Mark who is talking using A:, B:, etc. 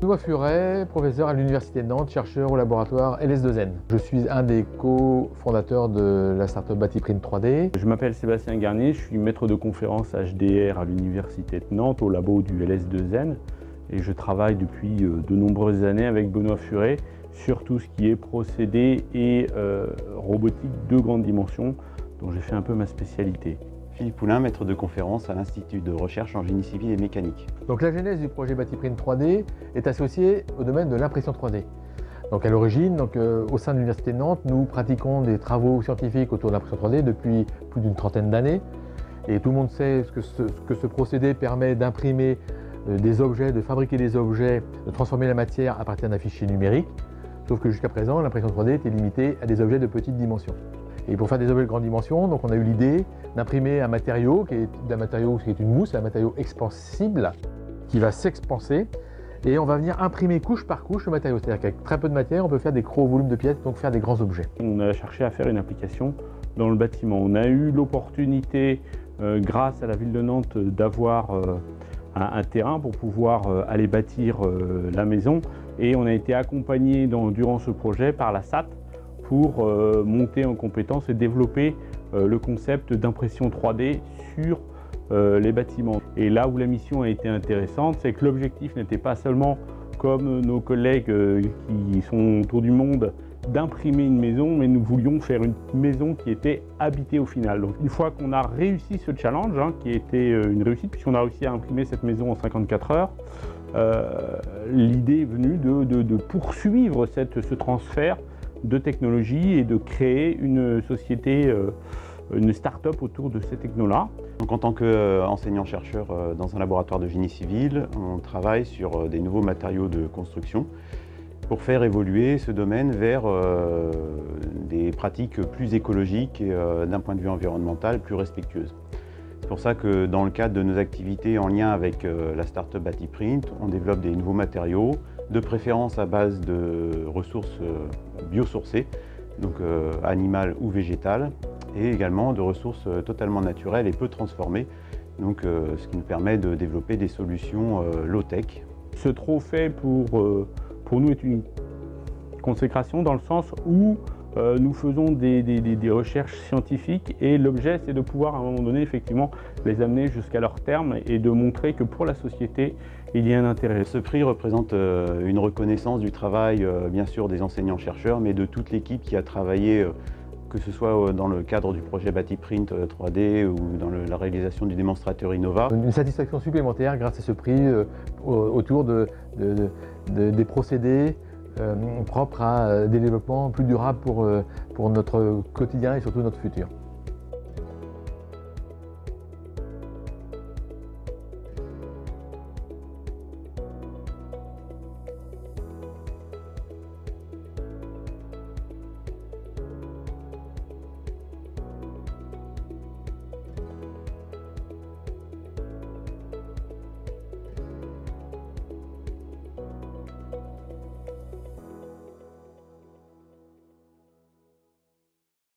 A: Benoît Furet, professeur à l'Université de Nantes, chercheur au laboratoire LS2N. Je suis un des cofondateurs de la startup Batiprint 3D.
B: Je m'appelle Sébastien Garnier, je suis maître de conférence HDR à l'Université de Nantes, au labo du LS2N. Et je travaille depuis de nombreuses années avec Benoît Furet sur tout ce qui est procédé et robotique de grande dimension, dont j'ai fait un peu ma spécialité.
C: Philippe Poulain, maître de conférence à l'Institut de recherche en génie civil et mécanique.
A: Donc la genèse du projet Batiprint 3D est associée au domaine de l'impression 3D. Donc à l'origine, au sein de l'Université de Nantes, nous pratiquons des travaux scientifiques autour de l'impression 3D depuis plus d'une trentaine d'années. Et tout le monde sait que ce procédé permet d'imprimer des objets, de fabriquer des objets, de transformer la matière à partir d'un fichier numérique. Sauf que jusqu'à présent, l'impression 3D était limitée à des objets de petite dimension. Et pour faire des objets de grande dimension, donc on a eu l'idée d'imprimer un matériau qui est une mousse, un matériau expansible qui va s'expanser et on va venir imprimer couche par couche le matériau. C'est-à-dire qu'avec très peu de matière, on peut faire des gros volumes de pièces, donc faire des grands objets.
B: On a cherché à faire une application dans le bâtiment. On a eu l'opportunité, grâce à la ville de Nantes, d'avoir un terrain pour pouvoir aller bâtir la maison. Et on a été accompagné durant ce projet par la SAT pour monter en compétence et développer le concept d'impression 3D sur les bâtiments. Et là où la mission a été intéressante, c'est que l'objectif n'était pas seulement, comme nos collègues qui sont autour du monde, d'imprimer une maison, mais nous voulions faire une maison qui était habitée au final. Donc une fois qu'on a réussi ce challenge, qui était une réussite, puisqu'on a réussi à imprimer cette maison en 54 heures, l'idée est venue de poursuivre ce transfert de technologie et de créer une société, une start-up autour de ces technos-là.
C: Donc, en tant qu'enseignant-chercheur dans un laboratoire de génie civil, on travaille sur des nouveaux matériaux de construction pour faire évoluer ce domaine vers des pratiques plus écologiques et d'un point de vue environnemental plus respectueuses. C'est pour ça que dans le cadre de nos activités en lien avec la start-up Batiprint, on développe des nouveaux matériaux, de préférence à base de ressources biosourcées, donc animales ou végétales, et également de ressources totalement naturelles et peu transformées, donc, ce qui nous permet de développer des solutions low-tech.
B: Ce trophée pour nous est une consécration dans le sens où nous faisons des recherches scientifiques et l'objet c'est de pouvoir à un moment donné effectivement les amener jusqu'à leur terme et de montrer que pour la société il y a un intérêt.
C: Ce prix représente une reconnaissance du travail bien sûr des enseignants-chercheurs mais de toute l'équipe qui a travaillé que ce soit dans le cadre du projet Batiprint 3D ou dans la réalisation du démonstrateur Innova.
A: Une satisfaction supplémentaire grâce à ce prix autour des procédés propres à des développements plus durables pour notre quotidien et surtout notre futur.